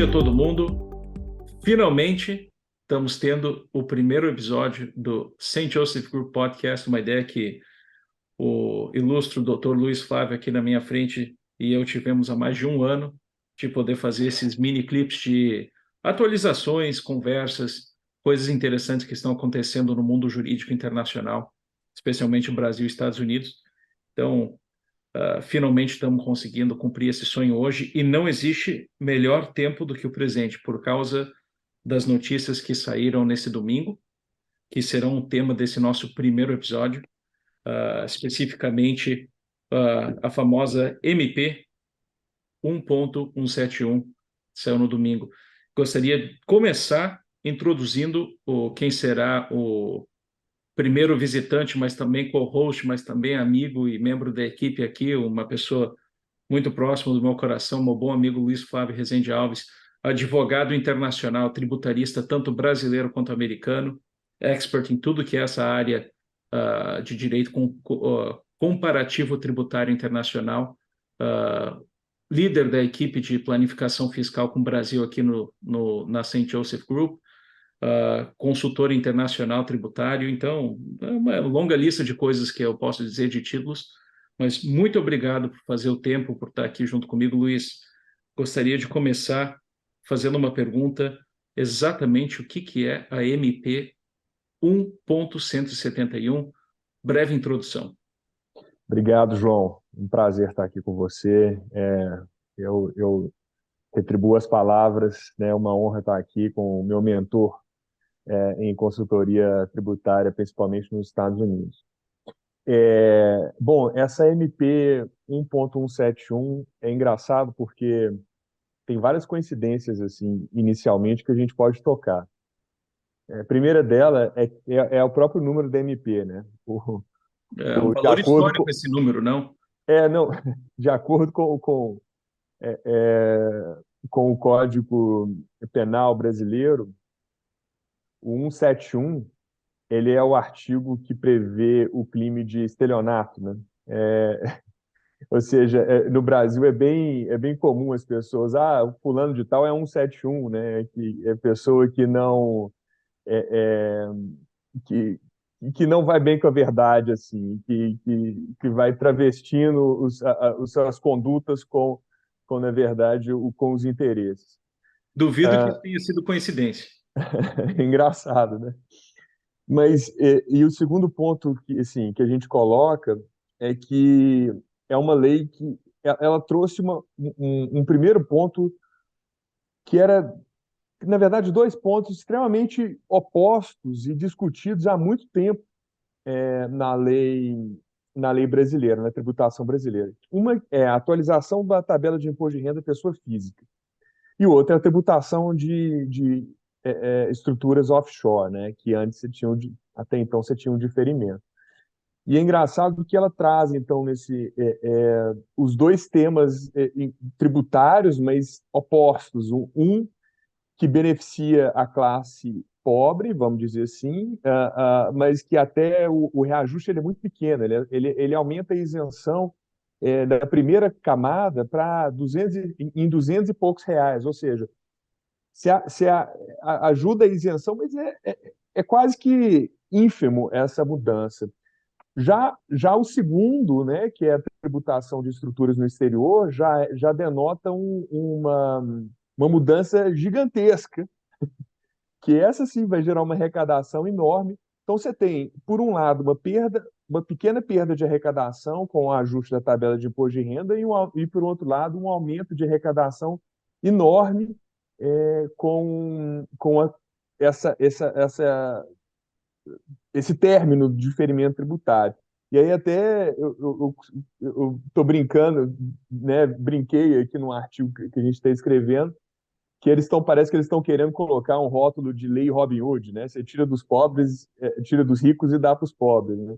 dia a todo mundo. Finalmente estamos tendo o primeiro episódio do St. Joseph Group Podcast, uma ideia que o ilustre Dr. Luiz Flávio aqui na minha frente e eu tivemos há mais de um ano de poder fazer esses mini clips de atualizações, conversas, coisas interessantes que estão acontecendo no mundo jurídico internacional, especialmente no Brasil e Estados Unidos. Então, finalmente estamos conseguindo cumprir esse sonho hoje e não existe melhor tempo do que o presente, por causa das notícias que saíram nesse domingo, que serão o tema desse nosso primeiro episódio, especificamente a famosa MP 1.171, saiu no domingo. Gostaria de começar introduzindo quem será o primeiro visitante, mas também co-host, mas também amigo e membro da equipe aqui, uma pessoa muito próxima do meu coração, meu bom amigo Luiz Flávio Rezende Alves, advogado internacional, tributarista, tanto brasileiro quanto americano, expert em tudo que é essa área de direito comparativo tributário internacional, líder da equipe de planificação fiscal com o Brasil aqui na St. Joseph Group, consultor internacional tributário. Então, é uma longa lista de coisas que eu posso dizer, de títulos, mas muito obrigado por fazer o tempo, por estar aqui junto comigo, Luiz. Gostaria de começar fazendo uma pergunta: exatamente o que é a MP 1.171? Breve introdução. Obrigado, João. Um prazer estar aqui com você. Eu retribuo as palavras, né? É uma honra estar aqui com o meu mentor em consultoria tributária, principalmente nos Estados Unidos. Bom, essa MP 1.171 é engraçado porque tem várias coincidências assim, inicialmente, que a gente pode tocar. A primeira dela é o próprio número da MP, né? É um De valor acordo histórico com, esse número, não? não, de acordo é, é, com o Código Penal brasileiro, o 171, ele é o artigo que prevê o crime de estelionato, né? Ou seja, no Brasil é bem comum as pessoas, o fulano de tal é 171, né? Que é pessoa que não é, é, que que não vai bem com a verdade, assim, que vai travestindo as condutas na verdade, com os interesses. Duvido que isso tenha sido coincidência. Engraçado, né? Mas, o segundo ponto que, assim, que a gente coloca é que é uma lei que ela trouxe um primeiro ponto que era, na verdade, dois pontos extremamente opostos e discutidos há muito tempo na lei brasileira, na tributação brasileira. Uma é a atualização da tabela de imposto de renda pessoa física, e outra é a tributação de estruturas offshore, né, que antes até então você tinha um diferimento. E é engraçado que ela traz, então, os dois temas tributários, mas opostos. Que beneficia a classe pobre, vamos dizer assim, mas que até o reajuste ele é muito pequeno, ele aumenta a isenção da primeira camada para 200 e poucos reais, ou seja, ajuda a isenção, mas é quase que ínfimo essa mudança. Já o segundo, né, que é a tributação de estruturas no exterior, já denota uma mudança gigantesca, que essa sim vai gerar uma arrecadação enorme. Então você tem, por um lado, uma pequena perda de arrecadação com o ajuste da tabela de imposto de renda e por outro lado, um aumento de arrecadação enorme com esse término de diferimento tributário. E aí até eu estou brincando, né? Brinquei aqui no artigo que a gente está escrevendo, que parece que eles estão querendo colocar um rótulo de lei Robin Hood, né? Você tira dos pobres, tira dos ricos e dá para os pobres, né?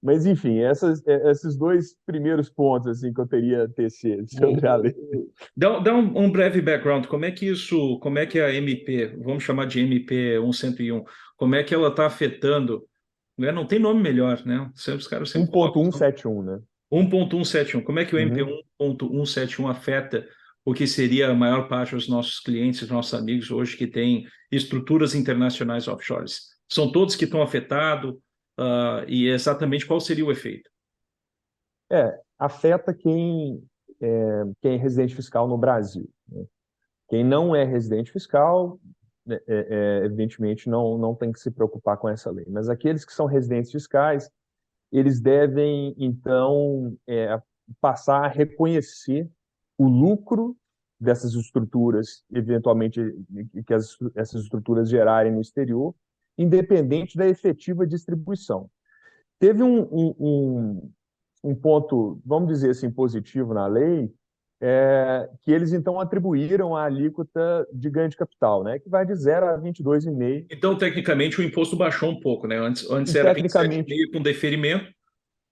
Mas enfim, esses dois primeiros pontos assim que eu teria a tecer sobre a lei. Dá um breve background. Como é que a MP, vamos chamar de MP 101, como é que ela está afetando, né? Não tem nome melhor, né? Os caras sempre colocam 1.171, né? 1.171. Como é que o MP Uhum. 1.171 afeta o que seria a maior parte dos nossos clientes, nossos amigos hoje que têm estruturas internacionais offshores? São todos que estão afetados, e exatamente qual seria o efeito? Afeta quem é residente fiscal no Brasil, né? Quem não é residente fiscal, evidentemente, não tem que se preocupar com essa lei. Mas aqueles que são residentes fiscais, eles devem, então, passar a reconhecer o lucro dessas estruturas, eventualmente, que essas estruturas gerarem no exterior, independente da efetiva distribuição. Teve um ponto, vamos dizer assim, positivo na lei, que eles então atribuíram a alíquota de ganho de capital, né, que vai de 0 a 22,5%. Então, tecnicamente, o imposto baixou um pouco, né? Antes E era tecnicamente, 27,5 com deferimento.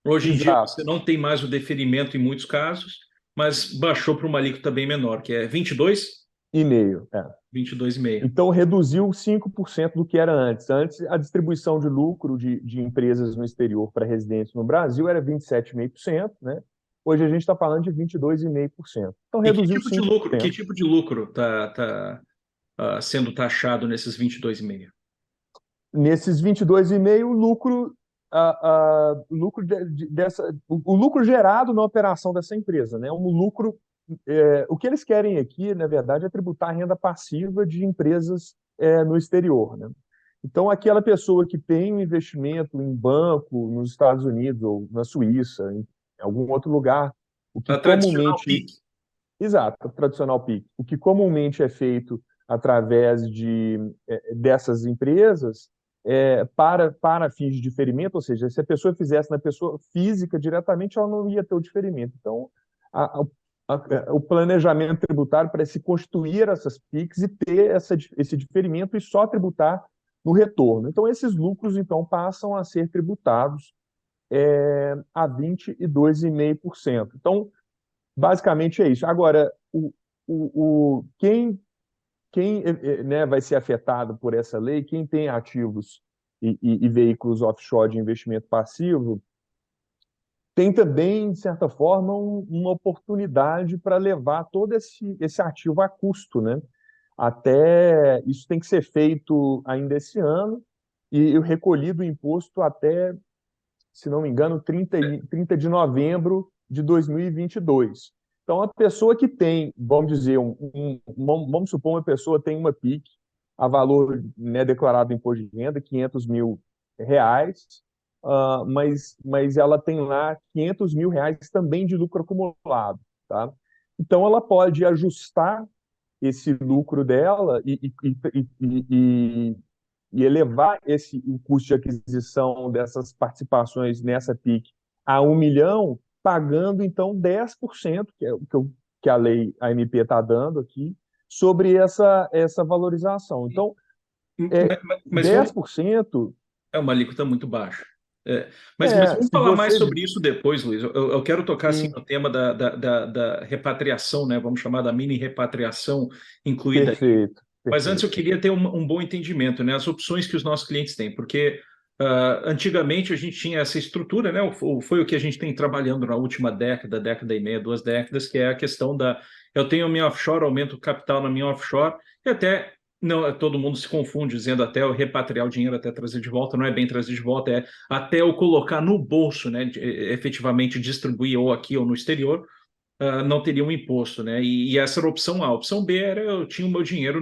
Hoje em dia você exato, não tem mais o deferimento em muitos casos, mas baixou para uma alíquota bem menor, que é 22, e meio. 22,5. Então, reduziu 5% do que era antes. Antes, a distribuição de lucro de empresas no exterior para residentes no Brasil era 27,5%, né? Hoje a gente está falando de 22,5%. Então, E que reduziu tipo de lucro, que 5%. tipo de lucro está sendo taxado nesses 22,5? Nesses 22,5%, o lucro gerado na operação dessa empresa, né? Um lucro, o que eles querem aqui, na verdade, é tributar a renda passiva de empresas no exterior, né? Então, aquela pessoa que tem um investimento em banco nos Estados Unidos ou na Suíça, em algum outro lugar, o que A tradicional comumente, PIC. exato, o tradicional PIC, o que comumente é feito através dessas empresas para fins de diferimento, ou seja, se a pessoa fizesse na pessoa física diretamente, ela não ia ter o diferimento. Então, a, o planejamento tributário para se constituir essas PICs e ter esse diferimento e só tributar no retorno. Então, esses lucros, então, passam a ser tributados a 22,5%. Então, basicamente é isso. Agora, quem né, vai ser afetado por essa lei, quem tem ativos e veículos offshore de investimento passivo, tem também, de certa forma, uma oportunidade para levar todo esse ativo a custo, né? Até isso tem que ser feito ainda esse ano e recolhido o imposto até, se não me engano, 30 de novembro de 2022. Então, a pessoa que tem, vamos dizer, vamos supor uma pessoa tem uma PIC a valor, né, declarado em imposto de renda, R$ 500 mil, mas ela tem lá R$ 500 mil também de lucro acumulado, tá? Então, ela pode ajustar esse lucro dela e elevar o custo de aquisição dessas participações nessa PIC a 1 milhão, pagando então 10%, que é o que a lei, a MP está dando aqui, sobre essa valorização. Então, Mas dez vamos, por cento é uma alíquota muito baixa. Mas vamos se falar mais você. sobre isso depois, Luiz. Eu quero tocar assim, Sim, no tema da repatriação, né? Vamos chamar da mini repatriação incluída aí. perfeito, Mas antes eu perfeito. queria ter um bom entendimento, né? As opções que os nossos clientes têm, porque antigamente a gente tinha essa estrutura, né? Foi o que a gente tem trabalhando na última década, década e meia, 2 décadas, que é a questão da eu tenho a minha offshore, aumento o capital na minha offshore, e até não, todo mundo se confunde dizendo até eu repatriar o dinheiro, até trazer de volta, não é bem trazer de volta, é até eu colocar no bolso, né? Efetivamente distribuir ou aqui ou no exterior, não teria um imposto, né? E essa era a opção A. A opção B era eu tinha o meu dinheiro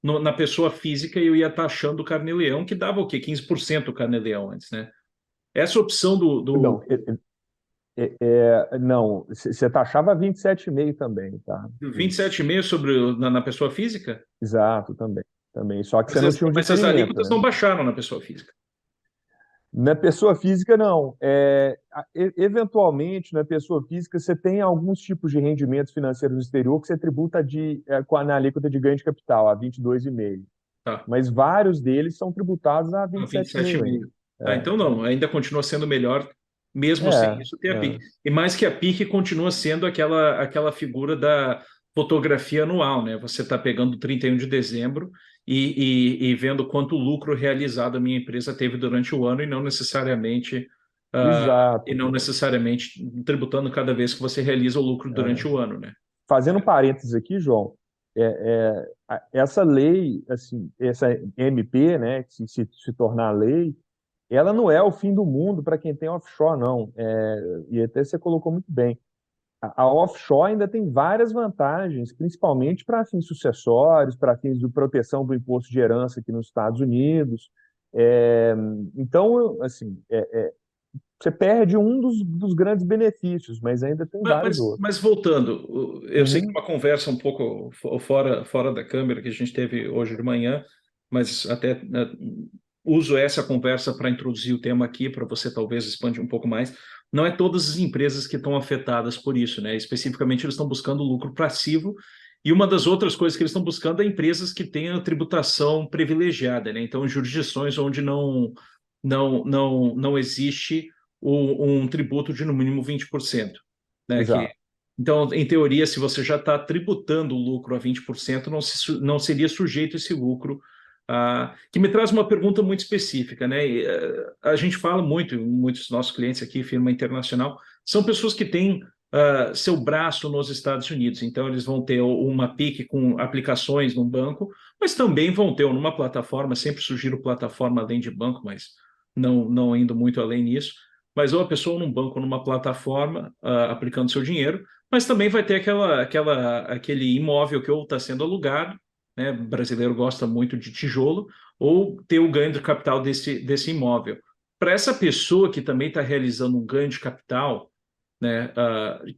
na pessoa física e eu ia taxando o carnê-leão, que dava o quê? 15% o carnê-leão antes, né? Essa opção Não, não, você taxava 27,5 também, tá? do Isso. 27,5 na pessoa física, Exato, também. Também. Só que você não tinha um mas as diferimento, alíquotas né? não baixaram na pessoa física. Na pessoa física, não. Eventualmente, na pessoa física, você tem alguns tipos de rendimentos financeiros no exterior que você tributa na alíquota de ganho de capital, a 22,5. Tá. Mas vários deles são tributados a Ah, 27,5 ainda. 27,5. Ah, então não, ainda continua sendo melhor, mesmo sem É, isso ter a é. PIC. E mais que a PIC continua sendo aquela figura da fotografia anual, né? Você está pegando 31 de dezembro e vendo quanto lucro realizado a minha empresa teve durante o ano ah, e Exato. não necessariamente tributando cada vez que você realiza o lucro durante o ano, né? fazendo um parênteses aqui, João, essa lei, assim, essa MP, né, que se tornar lei, ela não é o fim do mundo para quem tem offshore, não. E até você colocou muito bem. A offshore ainda tem várias vantagens, principalmente para fins sucessórios, para fins de proteção do imposto de herança aqui nos Estados Unidos. É, então, assim, você perde um dos grandes benefícios, mas ainda tem vários outros. Mas voltando, eu sei que é Uhum, uma conversa um pouco fora da câmera que a gente teve hoje de manhã, mas até uso essa conversa para introduzir o tema aqui, para você talvez expandir um pouco mais. Não é todas as empresas que estão afetadas por isso, né? Especificamente, eles estão buscando lucro passivo, e uma das outras coisas que eles estão buscando é empresas que tenham tributação privilegiada, né? Então, jurisdições onde não existe um tributo de no mínimo 20%, né? exato. Então, em teoria, se você já está tributando o lucro a 20%, não seria sujeito esse lucro. Que me traz uma pergunta muito específica, né? A gente fala muito, muitos dos nossos clientes aqui, firma internacional, são pessoas que têm seu braço nos Estados Unidos, então eles vão ter uma PIC com aplicações num banco, mas também vão ter numa plataforma, sempre sugiro plataforma além de banco, mas não indo muito além nisso, mas ou a pessoa num banco, numa plataforma, aplicando seu dinheiro, mas também vai ter aquele imóvel que ou está sendo alugado, né? O brasileiro gosta muito de tijolo, ou ter o ganho de capital desse imóvel. Para essa pessoa que também está realizando um ganho de capital, né,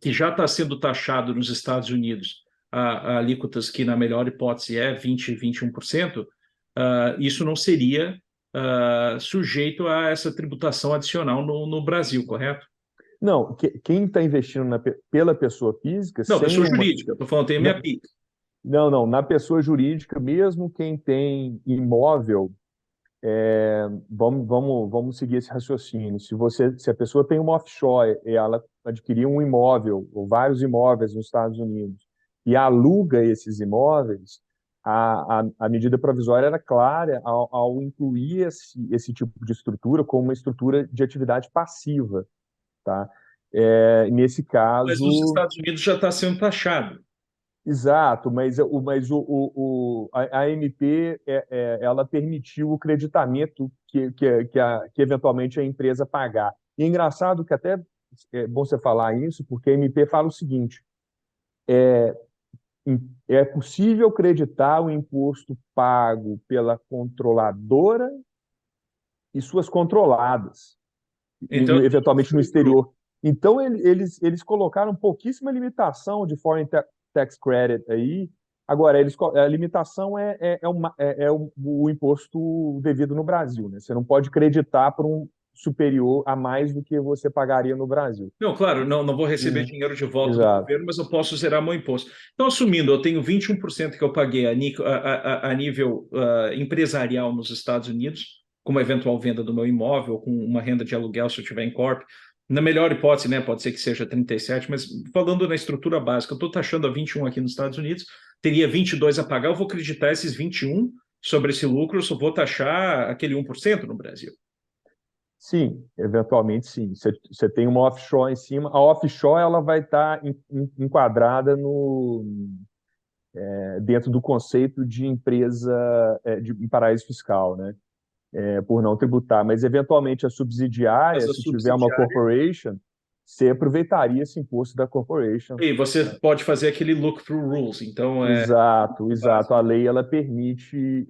que já está sendo taxado nos Estados Unidos, a alíquotas que, na melhor hipótese, é 20, 21%, isso não seria sujeito a essa tributação adicional no Brasil, correto? Não, quem está investindo pela pessoa física, Não, sem pessoa uma. jurídica, estou falando, tem a minha Não, PIC. não, na pessoa jurídica, mesmo quem tem imóvel, vamos seguir esse raciocínio. Se a pessoa tem uma offshore e ela adquiriu um imóvel ou vários imóveis nos Estados Unidos e aluga esses imóveis, a medida provisória era clara ao incluir esse tipo de estrutura como uma estrutura de atividade passiva, tá? Nesse Mas nos caso, Estados Unidos já está sendo taxado. exato, a AMP ela permitiu o creditamento que eventualmente a empresa pagar. E é engraçado que até é bom você falar isso, porque a MP fala o seguinte: é possível creditar o imposto pago pela controladora e suas controladas, Então, eventualmente no exterior. Então, eles colocaram pouquíssima limitação de foreign tax credit aí. Agora, a limitação o imposto devido no Brasil, né? Você não pode creditar por um superior a mais do que você pagaria no Brasil. não, claro, não vou receber Uhum. dinheiro de volta do Exato. governo, mas eu posso zerar meu imposto. Então, assumindo, eu tenho 21% que eu paguei a nível empresarial nos Estados Unidos, com uma eventual venda do meu imóvel, com uma renda de aluguel se eu tiver em corp. Na melhor hipótese, né, pode ser que seja 37, mas falando na estrutura básica, eu estou taxando a 21 aqui nos Estados Unidos, teria 22 a pagar, eu vou acreditar esses 21 sobre esse lucro, eu só vou taxar aquele 1% no Brasil. Sim, eventualmente sim. Você tem uma offshore em cima. A offshore ela vai estar enquadrada dentro do conceito de empresa em paraíso fiscal, né? Por não tributar. Mas, eventualmente, a Mas subsidiária, a se tiver uma subsidiária. corporation, você aproveitaria esse imposto da corporation. E você pode fazer aquele look-through rules. Então, Exato, exato. básico. A lei ela permite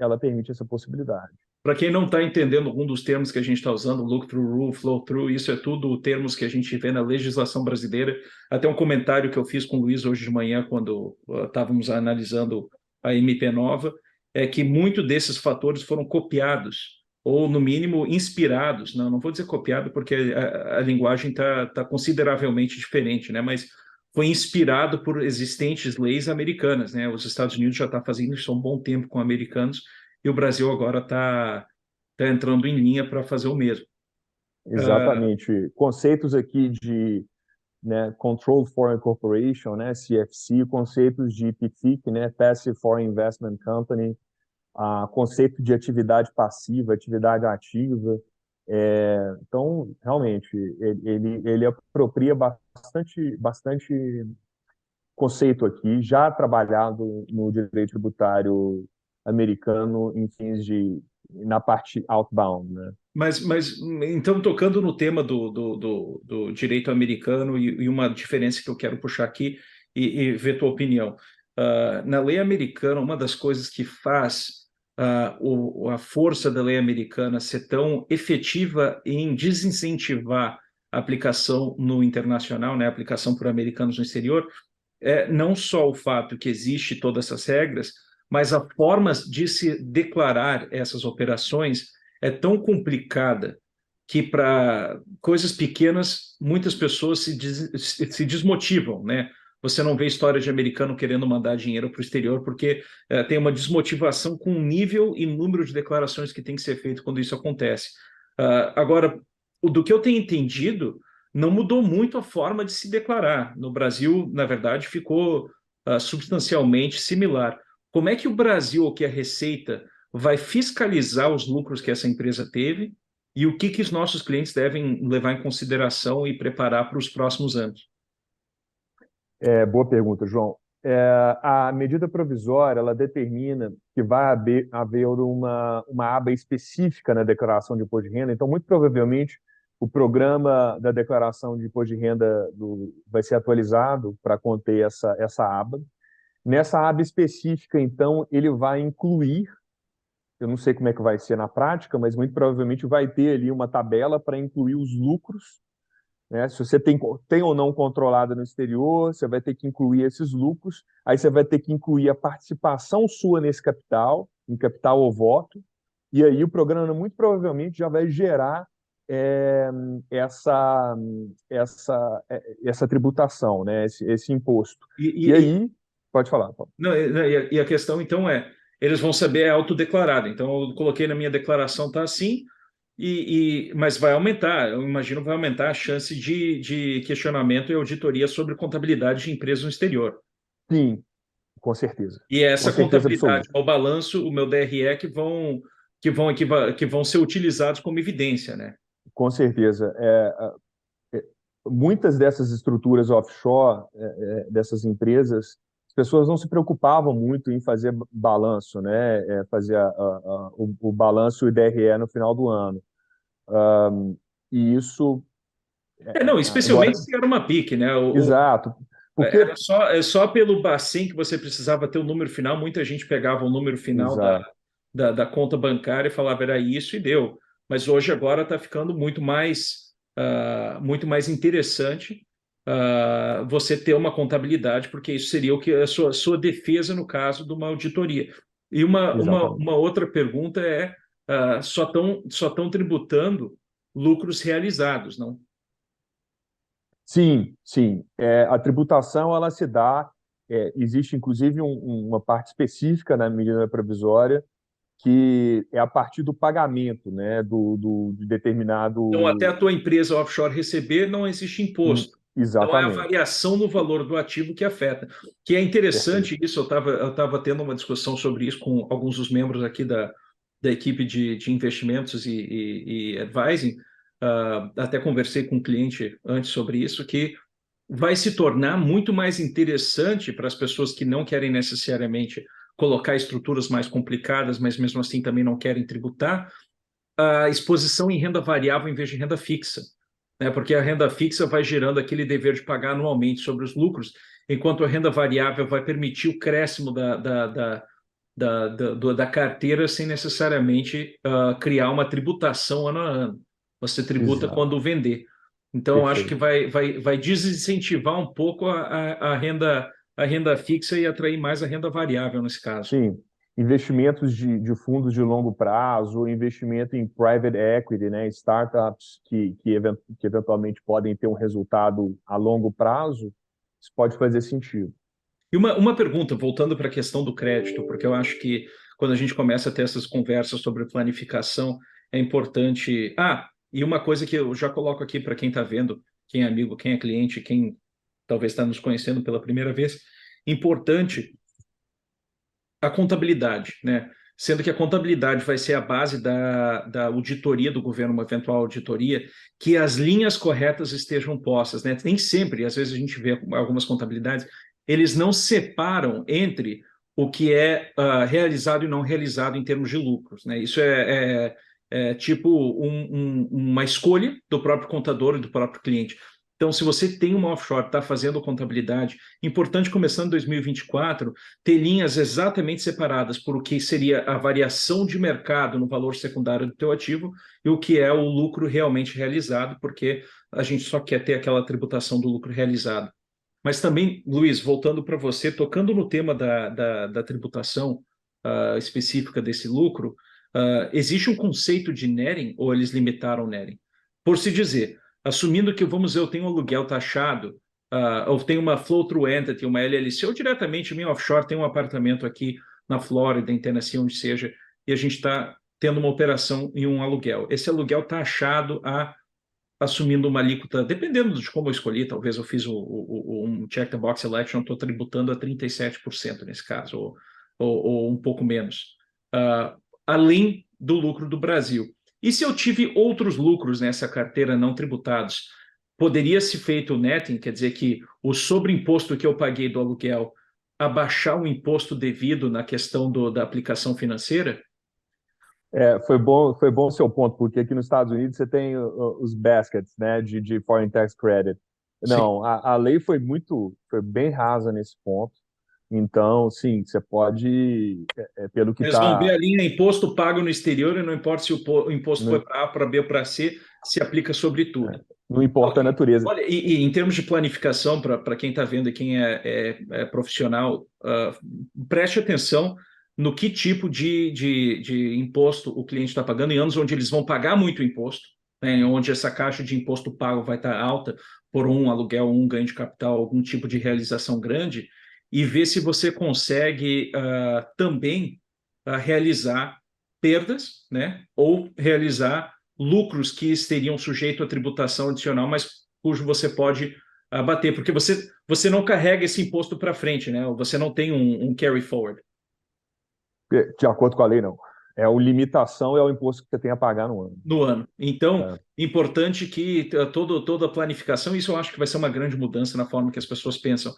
essa possibilidade. Para quem não está entendendo algum dos termos que a gente está usando, look-through rule, flow-through, isso é tudo termos que a gente vê na legislação brasileira. Até um comentário que eu fiz com o Luiz hoje de manhã, quando estávamos analisando a MP nova, é que muito desses fatores foram copiados, ou no mínimo inspirados. Não vou dizer copiado, porque a linguagem está consideravelmente diferente, né? Mas foi inspirado por existentes leis americanas, né? Os Estados Unidos já está fazendo isso há um bom tempo com americanos, e o Brasil agora está entrando em linha para fazer o mesmo. Exatamente. Conceitos aqui de, né, Controlled Foreign Corporation, né, CFC, conceitos de PFIC, né, Passive Foreign Investment Company, conceito de atividade passiva, atividade ativa. Então, realmente, ele apropria bastante conceito aqui, já trabalhado no direito tributário americano em fins na parte outbound, né? Mas então, tocando no tema do direito americano e uma diferença que eu quero puxar aqui e ver tua opinião. Na lei americana, uma das coisas que faz a força da lei americana ser tão efetiva em desincentivar a aplicação no internacional, né, a aplicação por americanos no exterior, é não só o fato que existe todas essas regras, mas a forma de se declarar essas operações é tão complicada que para coisas pequenas muitas pessoas se desmotivam, né? Você não vê história de americano querendo mandar dinheiro para o exterior porque tem uma desmotivação com o nível e número de declarações que tem que ser feito quando isso acontece. Agora, do que eu tenho entendido, não mudou muito a forma de se declarar. No Brasil, na verdade, ficou substancialmente similar. Como é que o Brasil, ou que a Receita, vai fiscalizar os lucros que essa empresa teve e o que os nossos clientes devem levar em consideração e preparar para os próximos anos? Boa pergunta, João. A medida provisória, ela determina que vai haver uma aba específica na declaração de imposto de renda. Então, muito provavelmente, o programa da declaração de imposto de renda vai ser atualizado para conter essa aba. Nessa aba específica, então, ele vai incluir, eu não sei como é que vai ser na prática, mas muito provavelmente vai ter ali uma tabela para incluir os lucros, né? Se você tem ou não controlada no exterior, você vai ter que incluir esses lucros, aí você vai ter que incluir a participação sua nesse capital, em capital ou voto, e aí o programa muito provavelmente já vai gerar é, essa, essa tributação, né? Esse imposto. E, E e, aí, pode falar, Paulo. não, e a questão, então, eles vão saber é autodeclarado. Então, eu coloquei na minha declaração, tá assim, mas vai aumentar, eu imagino vai aumentar a chance de questionamento e auditoria sobre contabilidade de empresas no exterior. Sim, com certeza. E é Com essa certeza contabilidade, absoluta. o balanço, o meu DRE, que vão ser utilizados como evidência, né? Com certeza. Muitas dessas estruturas offshore, dessas empresas, as pessoas não se preocupavam muito em fazer balanço, né? Fazer o balanço e o DRE no final do ano. E isso, Não, especialmente agora, se era uma PIC, né? exato, porque, Só pelo Bacen que você precisava ter o número final, muita gente pegava o número final exato, da conta bancária e falava era isso e deu. Mas hoje agora está ficando muito mais interessante você ter uma contabilidade, porque isso seria o que a sua defesa no caso de uma auditoria. E exatamente. uma outra pergunta é só estão tributando lucros realizados, não? Sim, sim. A tributação, ela se dá, existe inclusive uma parte específica na medida provisória que é a partir do pagamento, né, de Então, até determinado. a tua empresa offshore receber, não existe imposto. Então, é a Exatamente. variação no valor do ativo que afeta. Que é Perfeito. interessante isso, eu tava tendo uma discussão sobre isso com alguns dos membros aqui da equipe de investimentos e advising. Até conversei com um cliente antes sobre isso, que vai se tornar muito mais interessante para as pessoas que não querem necessariamente colocar estruturas mais complicadas, mas mesmo assim também não querem tributar, a exposição em renda variável em vez de renda fixa, né? Porque a renda fixa vai gerando aquele dever de pagar anualmente sobre os lucros, enquanto a renda variável vai permitir o crescimento da carteira sem necessariamente criar uma tributação ano a ano. Você tributa Exato. quando vender. Então, acho que Perfeito. vai desincentivar um pouco a renda fixa e atrair mais a renda variável nesse caso. Sim. Investimentos de fundos de longo prazo, investimento em private equity, né, startups que eventualmente podem ter um resultado a longo prazo, isso pode fazer sentido. E uma pergunta, voltando para a questão do crédito, porque eu acho que quando a gente começa a ter essas conversas sobre planificação, é importante. E uma coisa que eu já coloco aqui para quem está vendo, quem é amigo, quem é cliente, quem talvez está nos conhecendo pela primeira vez, importante a contabilidade, né? Sendo que a contabilidade vai ser a base da auditoria do governo, uma eventual auditoria, que as linhas corretas estejam postas, né? Nem sempre, às vezes a gente vê algumas contabilidades eles não separam entre o que é realizado e não realizado em termos de lucros, né? Isso é tipo uma escolha do próprio contador e do próprio cliente. Então, se você tem uma offshore, está fazendo contabilidade, importante começando em 2024, ter linhas exatamente separadas por o que seria a variação de mercado no valor secundário do teu ativo e o que é o lucro realmente realizado, porque a gente só quer ter aquela tributação do lucro realizado. Mas também, Luiz, voltando para você, tocando no tema da tributação específica desse lucro, existe um conceito de netting ou eles limitaram o netting? Por se dizer, assumindo que, vamos dizer, eu tenho um aluguel taxado, ou tenho uma flow-through entity, uma LLC, ou diretamente minha offshore, tem um apartamento aqui na Flórida, em Tennessee, onde seja, e a gente está tendo uma operação em um aluguel. Esse aluguel taxado assumindo uma alíquota, dependendo de como eu escolhi, talvez eu fiz um check the box election, estou tributando a 37% nesse caso, ou um pouco menos, além do lucro do Brasil. E se eu tive outros lucros nessa carteira não tributados, poderia ser feito o netting, quer dizer que o sobreimposto que eu paguei do aluguel abaixar o imposto devido na questão da aplicação financeira? Foi bom o seu ponto, porque aqui nos Estados Unidos você tem os baskets, né, de Foreign Tax Credit. Sim. Não, a lei foi bem rasa nesse ponto. Então, sim, você pode, pelo que Eles vão ver está. a linha imposto pago no exterior e não importa se o imposto foi para A, para B ou para C, se aplica sobre tudo. Não importa a natureza. Olha, e em termos de planificação, para quem está vendo e quem é profissional, preste atenção no que tipo de imposto o cliente está pagando em anos onde eles vão pagar muito imposto, né, onde essa caixa de imposto pago vai estar alta por um aluguel, um ganho de capital, algum tipo de realização grande, e ver se você consegue também realizar perdas, né, ou realizar lucros que estariam sujeitos à tributação adicional, mas cujo você pode abater, porque você não carrega esse imposto para frente, né? Você não tem um carry forward. De acordo com a lei, não. É a limitação, é o imposto que você tem a pagar no ano. No ano. Então, É, importante que toda a planificação, isso eu acho que vai ser uma grande mudança na forma que as pessoas pensam.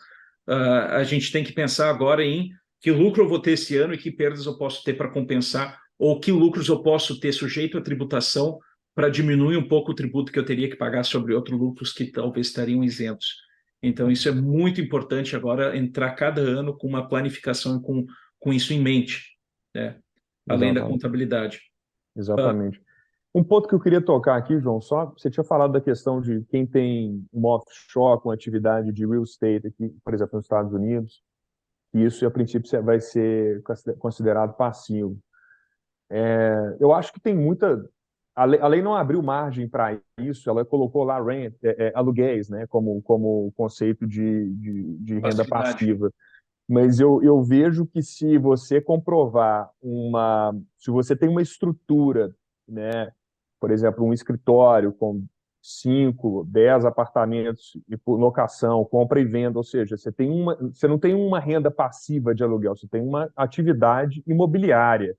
A gente tem que pensar agora em que lucro eu vou ter esse ano e que perdas eu posso ter para compensar, ou que lucros eu posso ter sujeito à tributação para diminuir um pouco o tributo que eu teria que pagar sobre outros lucros que talvez estariam isentos. Então, isso é muito importante agora, entrar cada ano com uma planificação e com isso em mente, né? Além da exatamente. contabilidade. Ah, Exatamente. Um ponto que eu queria tocar aqui, João, só, você tinha falado da questão de quem tem uma offshore com atividade de real estate aqui, por exemplo, nos Estados Unidos, e isso, a princípio, vai ser considerado passivo. Eu acho que tem muita. A lei não abriu margem para isso, ela colocou lá rent, aluguéis, né, como conceito de renda passividade. passiva. Mas eu vejo que se você comprovar se você tem uma estrutura, né, por exemplo, um escritório com 5, 10 apartamentos e por locação, compra e venda, ou seja, você não tem uma renda passiva de aluguel, você tem uma atividade imobiliária.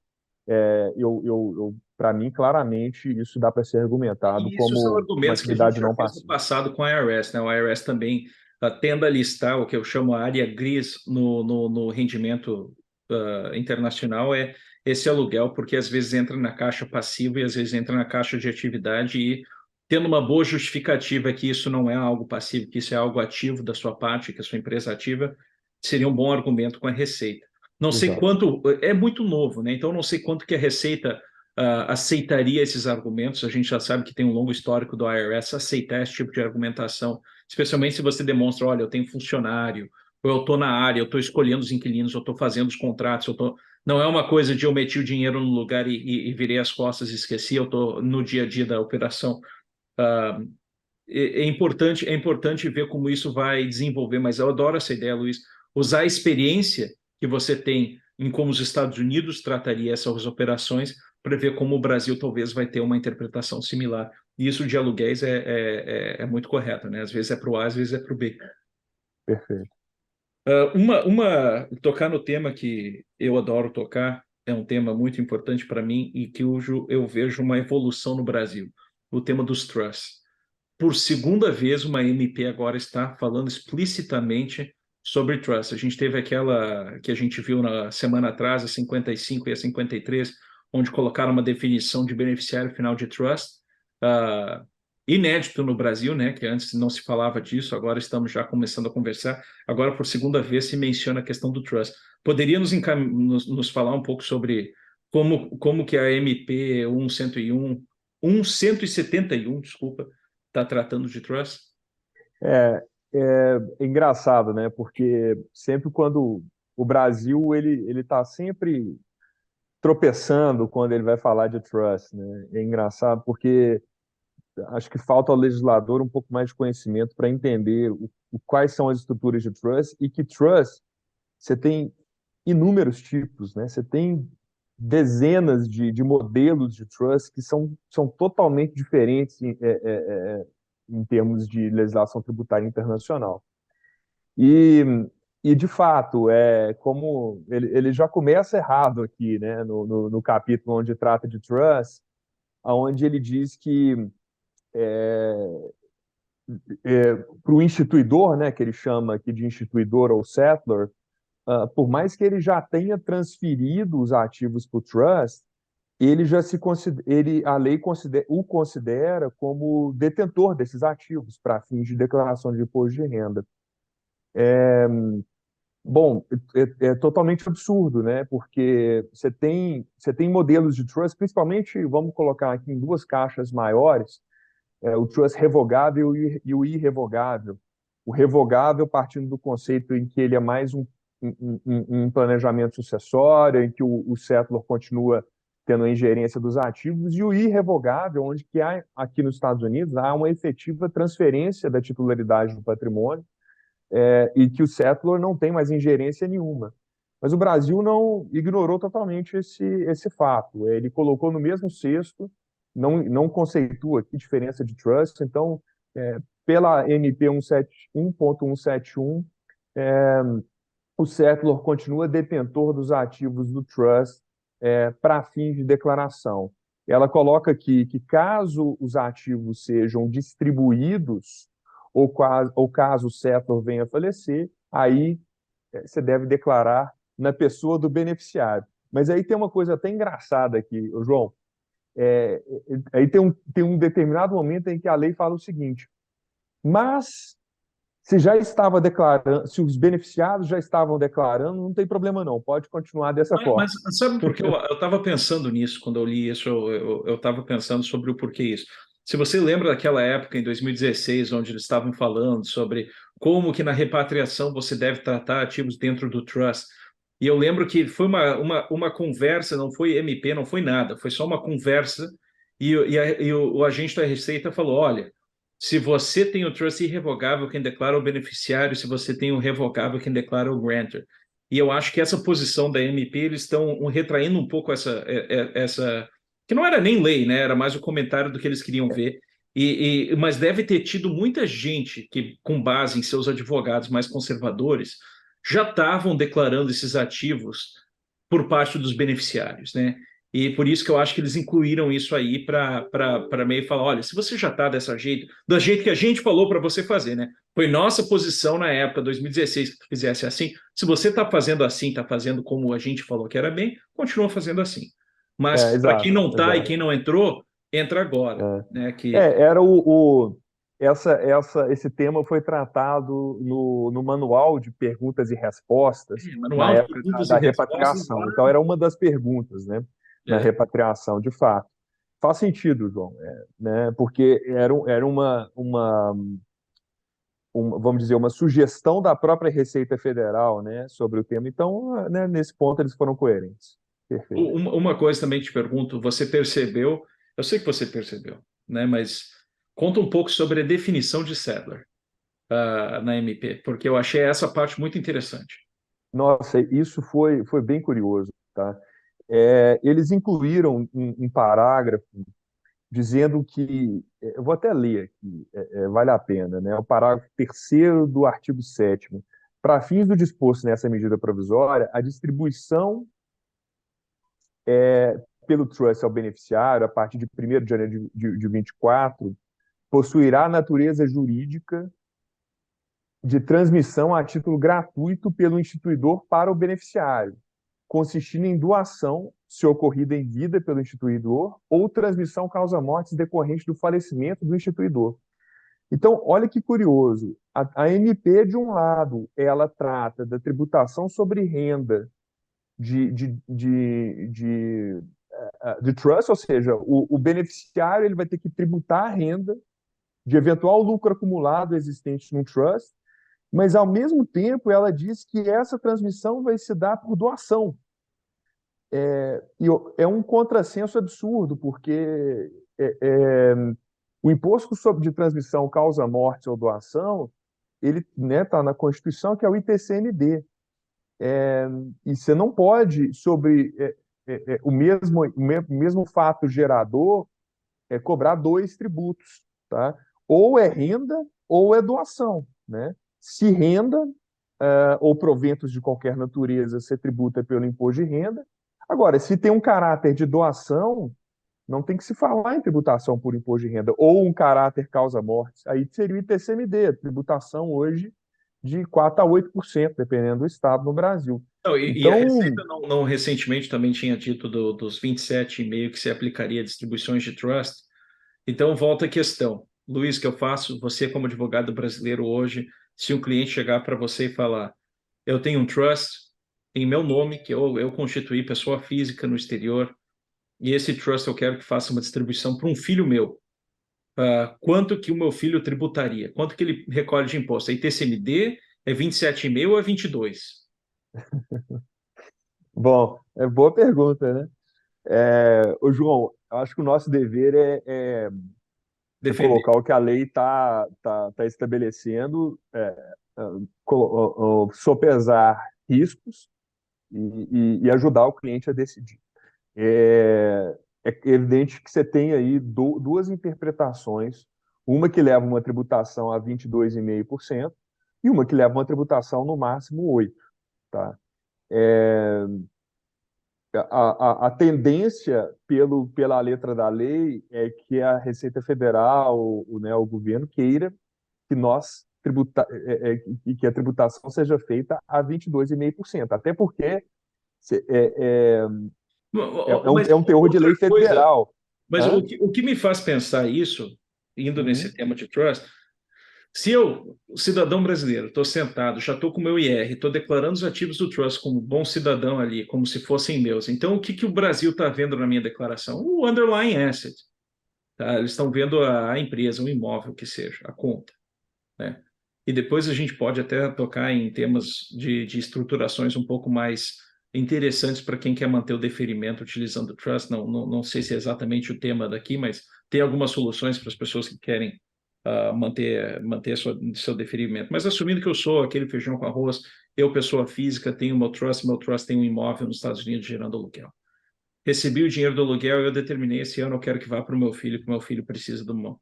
Para mim, claramente, isso dá para ser argumentado E isso são como uma argumentos que a gente atividade já não fez no passiva. passado com a IRS, né? O IRS também tende a listar o que eu chamo a área gris no rendimento internacional, é esse aluguel, porque às vezes entra na caixa passiva e às vezes entra na caixa de atividade e tendo uma boa justificativa que isso não é algo passivo, que isso é algo ativo da sua parte, que a sua empresa é ativa, seria um bom argumento com a Receita. Não sei Exato. quanto, é muito novo, né? Então não sei quanto que a Receita aceitaria esses argumentos. A gente já sabe que tem um longo histórico do IRS aceitar esse tipo de argumentação, especialmente se você demonstra, olha, eu tenho funcionário, ou eu estou na área, eu estou escolhendo os inquilinos, eu estou fazendo os contratos, não é uma coisa de eu meti o dinheiro no lugar e virei as costas e esqueci, eu estou no dia a dia da operação. Uh, é importante ver como isso vai desenvolver, mas eu adoro essa ideia, Luiz, usar a experiência que você tem em como os Estados Unidos trataria essas operações para ver como o Brasil talvez vai ter uma interpretação similar. E isso de aluguéis é muito correto, né? Às vezes é para o A, às vezes é para o B. Perfeito. Tocar no tema que eu adoro tocar, é um tema muito importante para mim e que hoje eu vejo uma evolução no Brasil, o tema dos trusts. Por segunda vez, uma MP agora está falando explicitamente sobre trust. A gente teve aquela que a gente viu na semana atrás, a 55 e a 53, onde colocaram uma definição de beneficiário final de trust, uh, inédito no Brasil, né? Que antes não se falava disso, agora estamos já começando a conversar. Agora, por segunda vez, se menciona a questão do trust. Poderia nos falar um pouco sobre como que a MP 1101, 1171, desculpa, está tratando de trust? É, é engraçado, né? Porque sempre quando o Brasil ele está sempre tropeçando quando ele vai falar de trust, né? É engraçado porque acho que falta ao legislador um pouco mais de conhecimento para entender quais são as estruturas de trust e que trust você tem inúmeros tipos, né? Você tem dezenas de modelos de trust que são totalmente diferentes em termos de legislação tributária internacional. E, e de fato, como ele já começa errado aqui, né? No capítulo onde trata de trust, onde ele diz que para o instituidor, né, que ele chama aqui de instituidor ou settler, por mais que ele já tenha transferido os ativos para o trust, ele já se considera, a lei o considera como detentor desses ativos para fins de declaração de imposto de renda. Bom, é totalmente absurdo, né? Porque você tem modelos de trust, principalmente, vamos colocar aqui em duas caixas maiores, o trust revogável e o irrevogável. O revogável partindo do conceito em que ele é mais um planejamento sucessório, em que o settlor continua tendo a ingerência dos ativos, e o irrevogável, onde que há, aqui nos Estados Unidos, há uma efetiva transferência da titularidade do patrimônio, e que o settlor não tem mais ingerência nenhuma. Mas o Brasil não ignorou totalmente esse fato. Ele colocou no mesmo cesto, não conceitua aqui diferença de trust. Então, pela MP 1.171, o settlor continua detentor dos ativos do trust para fins de declaração. Ela coloca aqui que caso os ativos sejam distribuídos ou caso o settlor venha a falecer, aí você deve declarar na pessoa do beneficiário. Mas aí tem uma coisa até engraçada aqui, João. Aí tem um determinado momento em que a lei fala o seguinte: mas se já estava declarando, se os beneficiados já estavam declarando, não tem problema não, pode continuar dessa forma. Mas sabe por que eu estava pensando nisso quando eu li isso? Eu estava pensando sobre o porquê isso. Se você lembra daquela época, em 2016, onde eles estavam falando sobre como que na repatriação você deve tratar ativos dentro do trust, e eu lembro que foi uma conversa, não foi MP, não foi nada, foi só uma conversa, e o agente da Receita falou: olha, se você tem o trust irrevogável, quem declara é o beneficiário; se você tem o revogável, quem declara é o grantor. E eu acho que essa posição da MP, eles estão retraindo um pouco essa, que não era nem lei, né? Era mais o comentário do que eles queriam ver. Mas deve ter tido muita gente que, com base em seus advogados mais conservadores, já estavam declarando esses ativos por parte dos beneficiários, né? E por isso que eu acho que eles incluíram isso aí para meio falar: olha, se você já está dessa jeito, do jeito que a gente falou para você fazer, né? Foi nossa posição na época, 2016, que tu fizesse assim. Se você está fazendo assim, está fazendo como a gente falou que era bem, continua fazendo assim. Mas para quem Exato, não está e exato. quem não entrou, entra agora, né? Era esse tema foi tratado no manual de perguntas e respostas na Manual de época perguntas e da respostas lá. repatriação. Então, era uma das perguntas, né, na É. repatriação, de fato. Faz sentido, João, né, porque era vamos dizer, uma sugestão da própria Receita Federal, né, sobre o tema. Então, né, nesse ponto, eles foram coerentes. Perfeito. Uma coisa também te pergunto: você percebeu? Eu sei que você percebeu, né? Mas conta um pouco sobre a definição de settler, na MP, porque eu achei essa parte muito interessante. Nossa, isso foi bem curioso, tá? Eles incluíram um parágrafo dizendo que, eu vou até ler aqui, vale a pena, né? O parágrafo terceiro do artigo 7º. Para fins do disposto nessa medida provisória, a distribuição pelo trust ao beneficiário, a partir de 1º de janeiro de 24, possuirá natureza jurídica de transmissão a título gratuito pelo instituidor para o beneficiário, consistindo em doação, se ocorrida em vida pelo instituidor, ou transmissão causa-mortes decorrente do falecimento do instituidor. Então, olha que curioso. A MP, de um lado, ela trata da tributação sobre renda de trust, ou seja, o beneficiário ele vai ter que tributar a renda de eventual lucro acumulado existente no trust, mas, ao mesmo tempo, ela diz que essa transmissão vai se dar por doação. E é um contrassenso absurdo, porque o imposto de transmissão causa-morte ou doação, ele está na Constituição, que é o ITCMD. E você não pode, sobre o mesmo fato gerador, cobrar dois tributos, tá? Ou é renda ou é doação, né? Se renda, ou proventos de qualquer natureza, você tributa pelo imposto de renda. Agora, se tem um caráter de doação, não tem que se falar em tributação por imposto de renda, ou um caráter causa-morte. Aí seria o ITCMD, tributação hoje de 4 a 8%, dependendo do estado no Brasil. Não, e a Então, Receita não recentemente também tinha dito dos 27,5 que se aplicaria a distribuições de trust. Então, volta a questão. Luiz, que eu faço, você como advogado brasileiro hoje, se um cliente chegar para você e falar, eu tenho um trust em meu nome, que eu constituí pessoa física no exterior, e esse trust eu quero que faça uma distribuição para um filho meu. Quanto que o meu filho tributaria? Quanto que ele recolhe de imposto? A ITCMD é 27,5 ou é 22? bom, boa pergunta, né? Ô, João, eu acho que o nosso dever é Defender. colocar o que a lei está estabelecendo, sopesar riscos e ajudar o cliente a decidir. É evidente que você tem aí duas interpretações, uma que leva uma tributação a 22,5% e uma que leva uma tributação no máximo 8%. Tá? A tendência pela letra da lei é que a Receita Federal, o governo queira que nós que a tributação seja feita a 22,5%. Até porque Mas é um teor de outra lei coisa, federal. mas Hã? o que me faz pensar isso, indo nesse Uhum. tema de trust, se eu, cidadão brasileiro, estou sentado, já estou com o meu IR, estou declarando os ativos do trust como bom cidadão ali, como se fossem meus. Então, o que, que o Brasil está vendo na minha declaração? O underlying asset. Tá? Eles estão vendo a empresa, o imóvel, que seja, a conta. Né? E depois a gente pode até tocar em temas de estruturações um pouco mais interessantes para quem quer manter o deferimento utilizando o trust. Não sei se é exatamente o tema daqui, mas tem algumas soluções para as pessoas que querem manter seu deferimento. Mas assumindo que eu sou aquele feijão com arroz, eu, pessoa física, tenho meu trust tem um imóvel nos Estados Unidos gerando aluguel. Recebi o dinheiro do aluguel e eu determinei esse ano eu quero que vá para o meu filho, que o meu filho precisa do meu.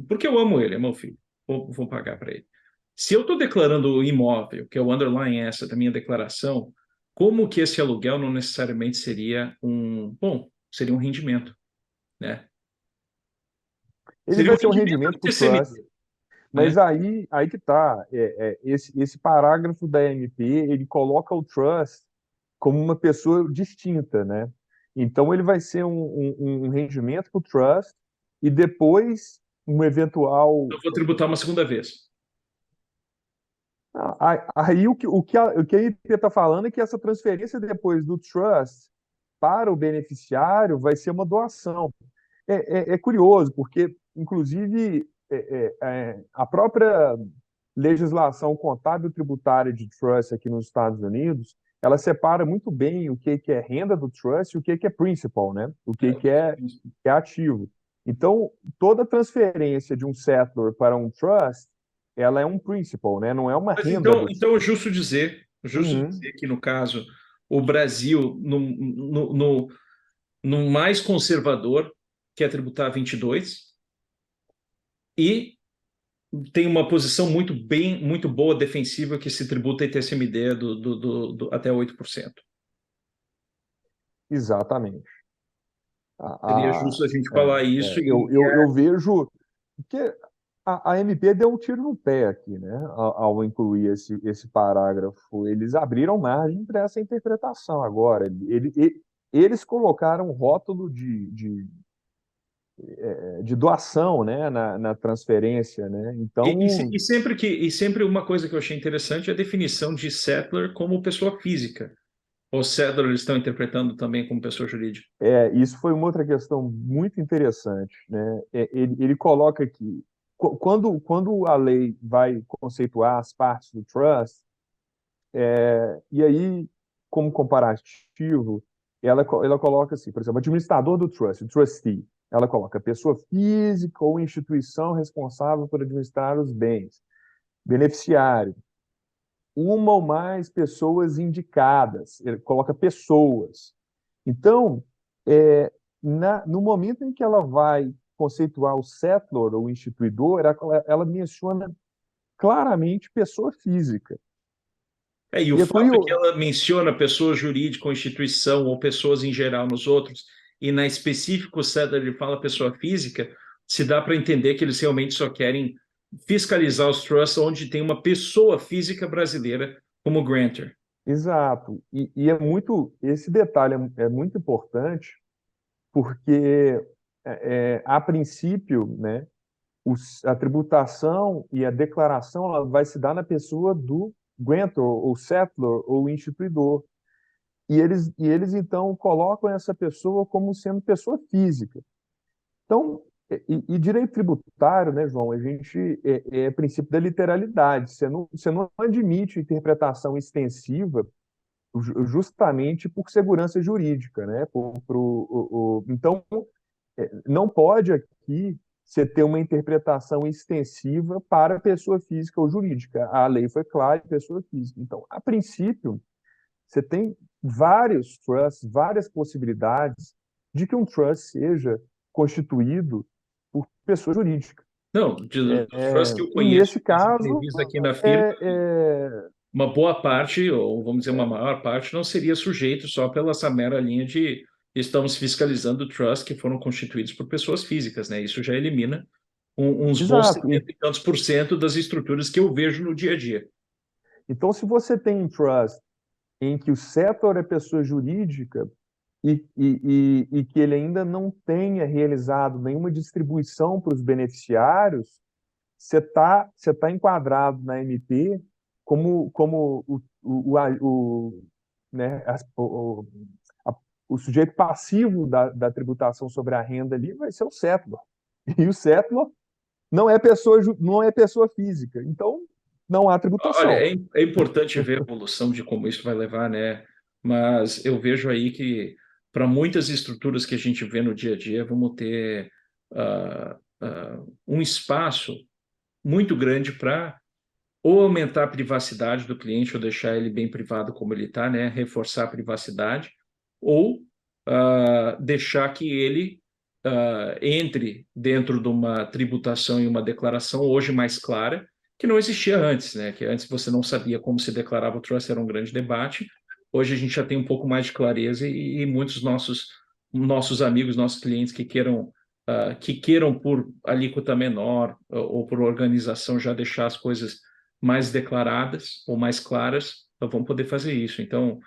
Porque eu amo ele, é meu filho. Vou pagar para ele. Se eu estou declarando o imóvel, que é o underlying asset da minha declaração, como que esse aluguel não necessariamente seria seria um rendimento, né? Ele Seria um vai ser um rendimento rendimento do para o trust, TCMD, mas né? aí que tá. Esse parágrafo da MP, ele coloca o trust como uma pessoa distinta, né? Então ele vai ser um rendimento para o trust e depois um eventual. Eu vou tributar uma segunda vez. Aí o que a IP está falando é que essa transferência depois do trust para o beneficiário vai ser uma doação. É curioso, porque, inclusive, a própria legislação contábil tributária de trust aqui nos Estados Unidos, ela separa muito bem o que é renda do trust e o que é principal, né? O que é ativo. Então, toda transferência de um settlor para um trust, ela é um principal, né? Não é uma Mas renda do. então justo Uhum. dizer que, no caso, o Brasil, no mais conservador, quer tributar 22 e tem uma posição muito boa defensiva que se tributa ITCMD até 8%. Exatamente. Seria A, a- justo a gente falar isso eu vejo que a MP deu um tiro no pé aqui, né, ao incluir esse parágrafo. Eles abriram margem para essa interpretação agora. Eles colocaram um rótulo de doação, né, na transferência, né? Então, E sempre uma coisa que eu achei interessante é a definição de settler como pessoa física. Ou settler eles estão interpretando também como pessoa jurídica. isso foi uma outra questão muito interessante, né? Ele coloca aqui, quando a lei vai conceituar as partes do trust, e aí, como comparativo, ela coloca assim, por exemplo, administrador do trust, o trustee, ela coloca pessoa física ou instituição responsável por administrar os bens. Beneficiário, uma ou mais pessoas indicadas, ele coloca pessoas. Então, no momento em que ela vai conceituar o settlor ou instituidor, ela menciona claramente pessoa física. E o E é fato que curioso. ela menciona pessoa jurídica ou instituição ou pessoas em geral nos outros, e na específico o settler ele fala pessoa física, se dá para entender que eles realmente só querem fiscalizar os trusts onde tem uma pessoa física brasileira como grantor. Exato. E esse detalhe é muito importante porque, a princípio, né, a tributação e a declaração ela vai se dar na pessoa do grantor, ou settlor, ou instituidor. Então, colocam essa pessoa como sendo pessoa física. Então, direito tributário, né, João, a gente é princípio da literalidade. Você não admite interpretação extensiva justamente por segurança jurídica, né? Então, não pode aqui você ter uma interpretação extensiva para pessoa física ou jurídica. A lei foi clara, pessoa física. Então, a princípio, você tem vários trusts, várias possibilidades de que um trust seja constituído por pessoa jurídica. Não, dos trusts que eu E conheço, nesse inclusive caso, reviso aqui na firma, é, é, uma boa parte, ou vamos dizer uma maior parte, não seria sujeito só pela essa mera linha de estamos fiscalizando trusts que foram constituídos por pessoas físicas, né? Isso já elimina uns bons exato. 70 e tantos por cento das estruturas que eu vejo no dia a dia. Então, se você tem um trust em que o setor é pessoa jurídica e que ele ainda não tenha realizado nenhuma distribuição para os beneficiários, você tá enquadrado na MP como né, a- o sujeito passivo da tributação sobre a renda ali vai ser o settlor. E o settlor não é pessoa física. Então, não há Olha, tributação. é importante ver a evolução de como isso vai levar, né? Mas eu vejo aí que para muitas estruturas que a gente vê no dia a dia, vamos ter um espaço muito grande para ou aumentar a privacidade do cliente ou deixar ele bem privado como ele está, né? Reforçar a privacidade, ou deixar que ele entre dentro de uma tributação e uma declaração hoje mais clara, que não existia antes, né? Que antes você não sabia como se declarava o trust, era um grande debate. Hoje a gente já tem um pouco mais de clareza e muitos nossos amigos, nossos clientes que queiram por alíquota menor ou por organização já deixar as coisas mais declaradas ou mais claras, vão poder fazer isso. Então,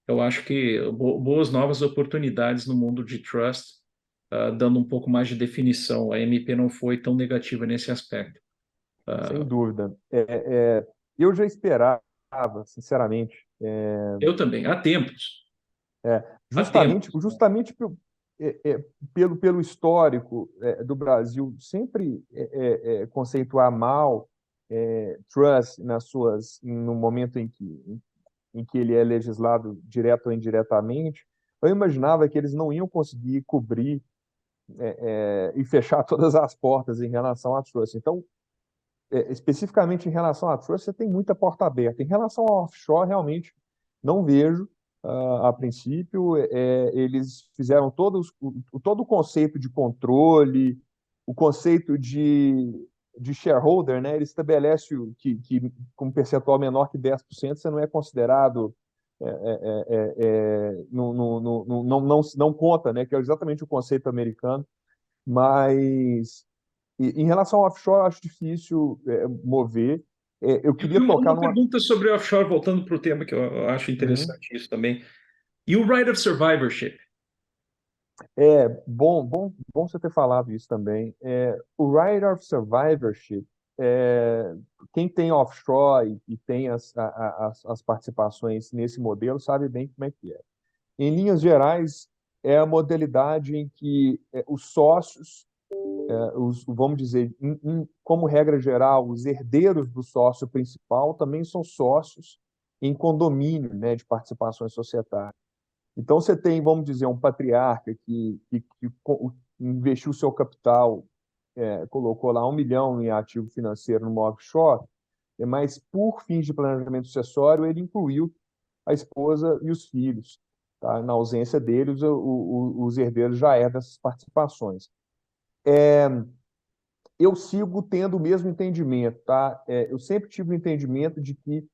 eu acho que boas novas oportunidades no mundo de trust, dando um pouco mais de definição. A MP não foi tão negativa nesse aspecto. Sem Uh, dúvida. Eu já esperava, sinceramente, eu também, há tempos, há justamente, tempos. justamente pelo histórico do Brasil sempre conceituar mal trust no momento em que ele é legislado direto ou indiretamente, eu imaginava que eles não iam conseguir cobrir e fechar todas as portas em relação a trust. Então, especificamente em relação à trust, você tem muita porta aberta. Em relação ao offshore, realmente não vejo, a princípio. Eles fizeram todo o conceito de controle, o conceito de shareholder, né? Ele estabelece que com um percentual menor que 10% você não é considerado, não conta, né? Que é exatamente o conceito americano, mas em relação ao offshore, eu acho difícil mover. Eu E queria tocar uma numa. pergunta sobre offshore, voltando para o tema, que eu acho Uhum. interessante isso também. E o right of survivorship? Bom você ter falado isso também. O right of survivorship, é, quem tem offshore e tem as participações nesse modelo sabe bem como é que é. Em linhas gerais, é a modalidade em que os sócios, vamos dizer, como regra geral, os herdeiros do sócio principal também são sócios em condomínio, né, de participações societárias. Então, você tem, vamos dizer, um patriarca que investiu seu capital, colocou lá 1 milhão em ativo financeiro no offshore, mas por fins de planejamento sucessório, ele incluiu a esposa e os filhos. Tá? Na ausência deles, os herdeiros já herdam essas participações. Eu sigo tendo o mesmo entendimento, tá? Eu sempre tive o entendimento de que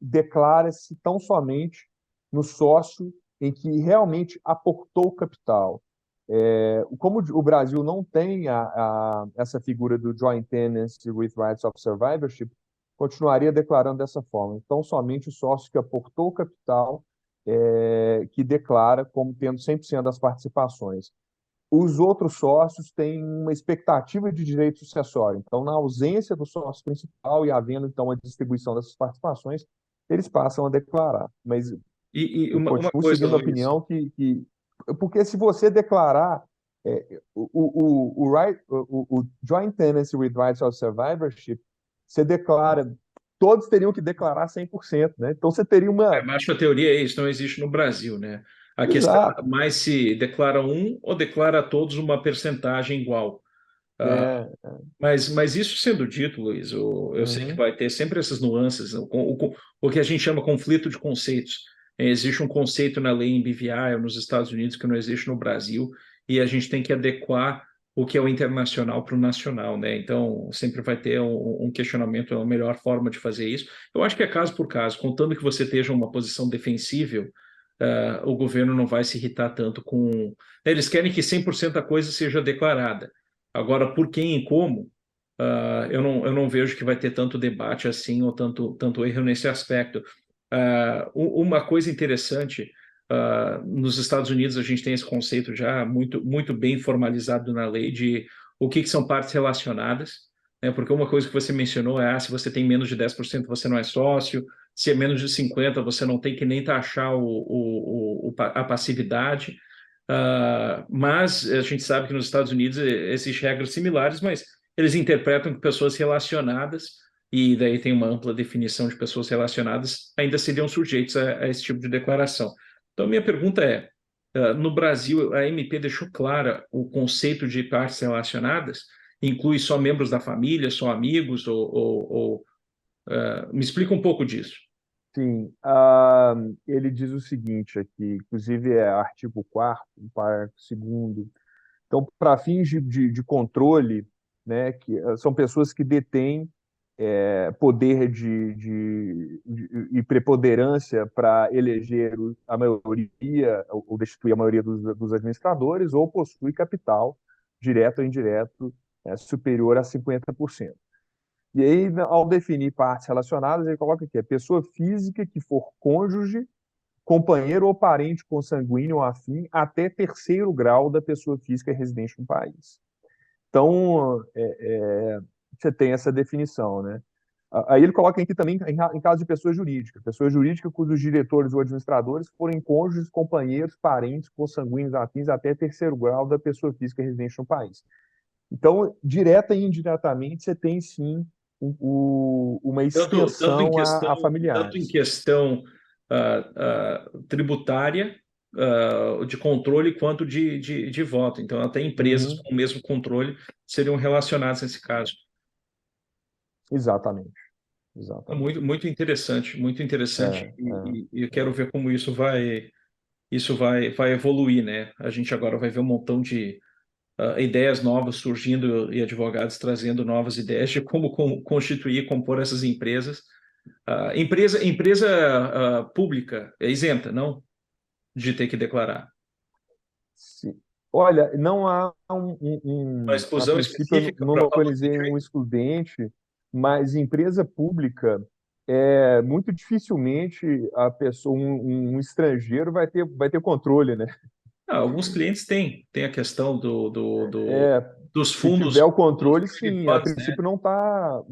declara-se tão somente no sócio em que realmente aportou capital. Como o Brasil não tem essa figura do joint tenancy with rights of survivorship, continuaria declarando dessa forma. Então, somente o sócio que aportou capital que declara como tendo 100% das participações. Os outros sócios têm uma expectativa de direito sucessório. Então, na ausência do sócio principal e havendo, então, a distribuição dessas participações, eles passam a declarar. Mas E eu uma continuo coisa, seguindo a Luiz, opinião porque se você declarar o Joint Tenancy with Rights of Survivorship, você declara, todos teriam que declarar 100%, né? Então, você teria uma... eu acho que a teoria é isso, não existe no Brasil, né? A questão é Exato. mais se declara um ou declara a todos uma percentagem igual. Ah, É, mas isso sendo dito, Luiz, eu sei que uhum, vai ter sempre essas nuances, né? O que a gente chama conflito de conceitos. Existe um conceito na lei em BVI nos Estados Unidos que não existe no Brasil, e a gente tem que adequar o que é o internacional para o nacional, né? Então, sempre vai ter um questionamento, a melhor forma de fazer isso. Eu acho que é caso por caso, contando que você esteja em uma posição defensível, o governo não vai se irritar tanto com. Eles querem que 100% da coisa seja declarada. Agora, por quem e como, eu não vejo que vai ter tanto debate assim ou tanto erro nesse aspecto. Uma coisa interessante, nos Estados Unidos a gente tem esse conceito já muito bem formalizado na lei de que são partes relacionadas, né? Porque uma coisa que você mencionou é, se você tem menos de 10% você não é sócio, se é menos de 50% você não tem que nem taxar a passividade. Mas a gente sabe que nos Estados Unidos existem regras similares, mas eles interpretam que pessoas relacionadas, e daí tem uma ampla definição de pessoas relacionadas, ainda seriam sujeitos a esse tipo de declaração. Então, minha pergunta é: no Brasil, a MP deixou clara o conceito de partes relacionadas? Inclui só membros da família, só amigos, me explica um pouco disso. sim. Ele diz o seguinte aqui, inclusive é artigo 4º, parágrafo 2º. Então, para fins de controle, né, que são pessoas que detêm poder e preponderância para eleger a maioria ou destituir a maioria dos administradores ou possui capital direto ou indireto superior a 50%. E aí, ao definir partes relacionadas, ele coloca aqui, a pessoa física que for cônjuge, companheiro ou parente consanguíneo ou afim, até terceiro grau da pessoa física residente no país. Então, você tem essa definição, né? Aí ele coloca aqui também em caso de pessoa jurídica cujos diretores ou administradores forem cônjuges, companheiros, parentes, consanguíneos, afins, até terceiro grau da pessoa física residente no país. Então, direta e indiretamente, você tem sim uma extensão a Tanto em familiares. questão tributária, de controle, quanto de voto. Então, até empresas Uhum, com o mesmo controle seriam relacionadas nesse caso. exatamente, exatamente. Muito interessante, É, é, e eu quero ver como vai evoluir, né? A gente agora vai ver um montão de ideias novas surgindo e advogados trazendo novas ideias de como constituir e compor essas empresas. Empresa pública é isenta, não? De ter que declarar. sim. Olha, não há Uma a exclusão princípio, eu específica não para public localizei um trade? excludente, mas empresa pública, muito dificilmente a pessoa, um estrangeiro vai ter controle, né? Ah, alguns clientes têm a questão É, dos se tiver fundos, o dos controle, trade sim, a funds, né? princípio não tá,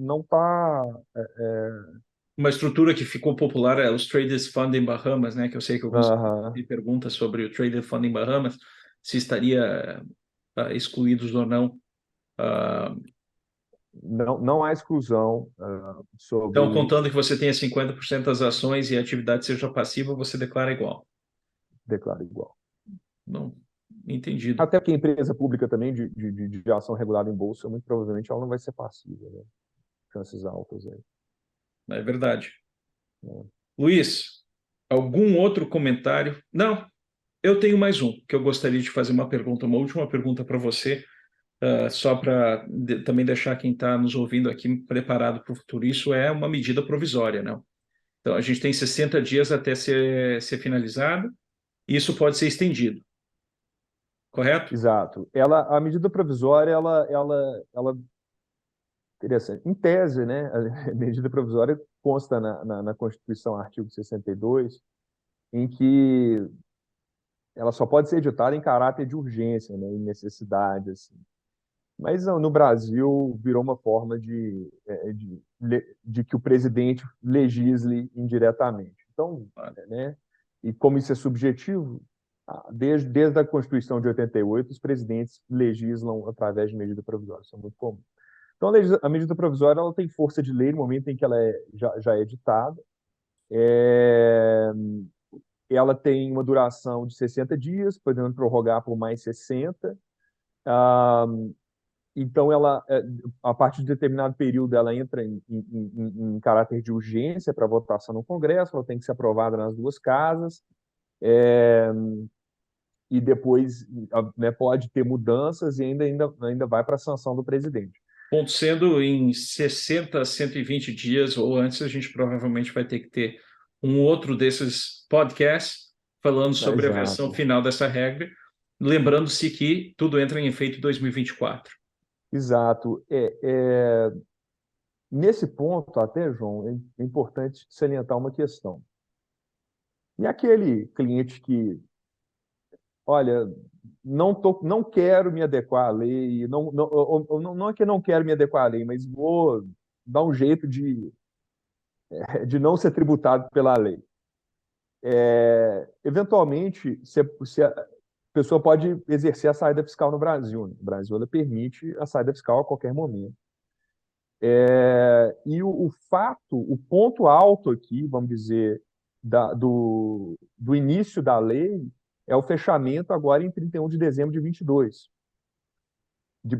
Uma estrutura que ficou popular é os Traders Fund em Bahamas, né? Que eu sei que alguns aham, me perguntam sobre o Trader Fund em Bahamas, se estaria excluídos ou não. Ah, não há exclusão então, sobre contando que você tenha 50% das ações e a atividade seja passiva, você declara igual. declaro igual. Não, entendido. Até que a empresa pública também de ação regulada em bolsa, muito provavelmente ela não vai ser passiva, né? Chances altas aí. É verdade. Né? Luiz, algum outro comentário? Não, eu tenho mais um, que eu gostaria de fazer uma pergunta, uma última pergunta para você, só para também deixar quem está nos ouvindo aqui preparado para o futuro. Isso é uma medida provisória, não? Então, a gente tem 60 dias até ser finalizado, e isso pode ser estendido, correto? Exato. A medida provisória, ela interessante. Em tese, né, a medida provisória consta na Constituição, artigo 62, em que ela só pode ser editada em caráter de urgência, né, em necessidade, assim. Mas no Brasil virou uma forma de que o presidente legisle indiretamente. Então, né, e como isso é subjetivo, desde a Constituição de 88, os presidentes legislam através de medida provisória. Isso é muito comum. Então, a medida provisória ela tem força de lei no momento em que ela já é editada. É, ela tem uma duração de 60 dias, podendo prorrogar por mais 60. Ah, então, a partir de determinado período, ela entra em caráter de urgência para votação no Congresso, ela tem que ser aprovada nas duas casas, é, e depois, né, pode ter mudanças e ainda vai para a sanção do presidente. Ponto sendo, em 60 a 120 dias ou antes, a gente provavelmente vai ter que ter um outro desses podcasts falando sobre a versão Exato, final dessa regra, lembrando-se que tudo entra em efeito em 2024. exato. Nesse ponto, até, João, é importante salientar uma questão. E aquele cliente que, olha, não quero me adequar à lei, não é que não quero me adequar à lei, mas vou dar um jeito de não ser tributado pela lei. Eventualmente, se a pessoa pode exercer a saída fiscal no Brasil. Né? O Brasil ela permite a saída fiscal a qualquer momento. E o fato, o ponto alto aqui, vamos dizer, do início da lei é o fechamento agora em 31 de dezembro de 22,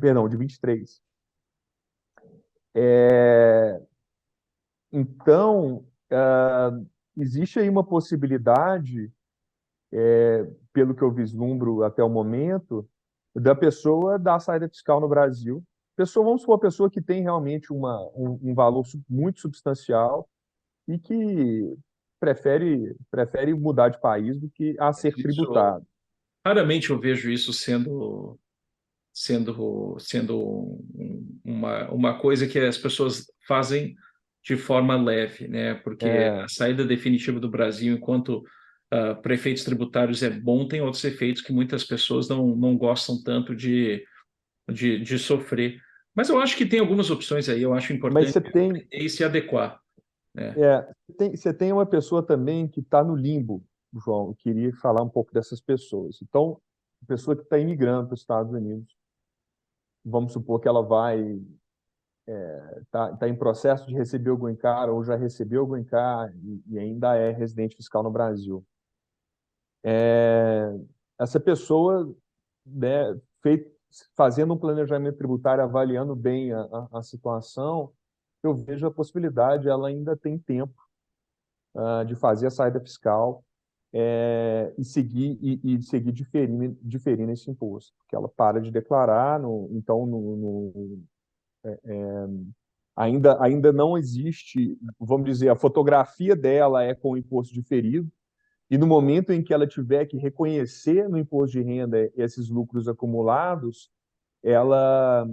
perdão, de 23. É, então, existe aí uma possibilidade, pelo que eu vislumbro até o momento, da pessoa dar saída fiscal no Brasil. Vamos supor, a pessoa que tem realmente um valor muito substancial e que prefere mudar de país do que a ser Isso, tributado. raramente eu vejo isso sendo uma coisa que as pessoas fazem de forma leve, né? Porque a É, saída definitiva do Brasil, enquanto prefeitos tributários é bom, tem outros efeitos que muitas pessoas não gostam tanto de sofrer. Mas eu acho que tem algumas opções aí, eu acho mas importante aprender e se adequar, né? você tem uma pessoa também que está no limbo, João. Eu queria falar um pouco dessas pessoas. Então, a pessoa que está imigrando para os Estados Unidos, vamos supor que ela vai tá em processo de receber o Green Card ou já recebeu o Green Card e ainda é residente fiscal no Brasil. É, essa pessoa, né, fazendo um planejamento tributário, avaliando bem a situação, eu vejo a possibilidade, ela ainda tem tempo de fazer a saída fiscal e seguir diferindo esse imposto, porque ela para de declarar, então ainda não existe, vamos dizer, a fotografia dela é com o imposto diferido, E no momento em que ela tiver que reconhecer no imposto de renda esses lucros acumulados, ela,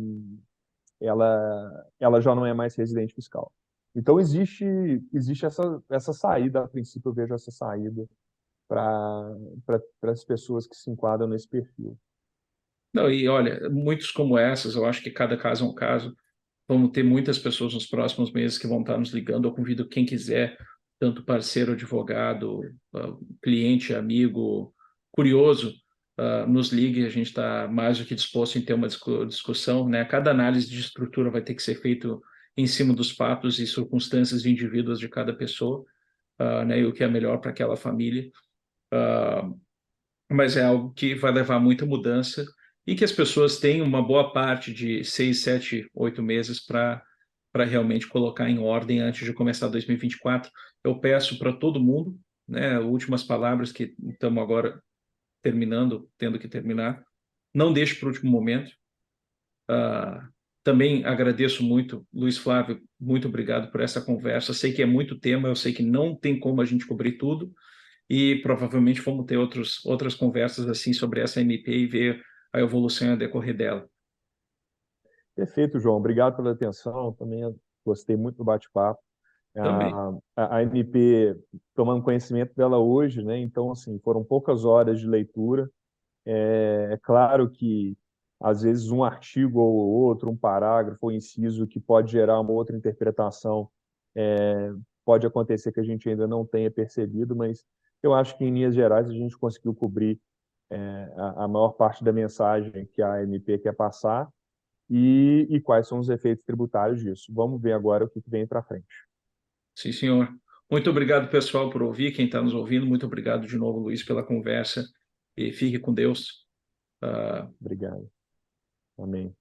ela já não é mais residente fiscal. Então, existe essa saída, a princípio, eu vejo essa saída para as pessoas que se enquadram nesse perfil. Não, e olha, muitos como essas, eu acho que cada caso é um caso. Vamos ter muitas pessoas nos próximos meses que vão estar nos ligando. Eu convido quem quiser, tanto parceiro, advogado, cliente, amigo, curioso, nos ligue. A gente está mais do que disposto em ter uma discussão, né? Cada análise de estrutura vai ter que ser feito em cima dos fatos e circunstâncias de indivíduos de cada pessoa, né? E o que é melhor para aquela família. Mas é algo que vai levar muita mudança e que as pessoas têm uma boa parte de 6, 7, 8 meses para realmente colocar em ordem antes de começar 2024. Eu peço para todo mundo, né, últimas palavras que estamos agora terminando, tendo que terminar, não deixe para o último momento. Também agradeço muito, Luiz Flávio, muito obrigado por essa conversa. Sei que é muito tema, eu sei que não tem como a gente cobrir tudo, e provavelmente vamos ter outras conversas assim sobre essa MP e ver a evolução a decorrer dela. Perfeito, João. Obrigado pela atenção. Também gostei muito do bate-papo. Também. A MP, tomando conhecimento dela hoje, né? Então, assim, foram poucas horas de leitura. É claro que, às vezes, um artigo ou outro, um parágrafo ou inciso que pode gerar uma outra interpretação, pode acontecer que a gente ainda não tenha percebido, mas eu acho que, em linhas gerais, a gente conseguiu cobrir a maior parte da mensagem que a MP quer passar e quais são os efeitos tributários disso. Vamos ver agora o que vem para frente. Sim, senhor. Muito obrigado, pessoal, por ouvir. Quem está nos ouvindo, muito obrigado de novo, Luiz, pela conversa. E fique com Deus. Obrigado. Amém.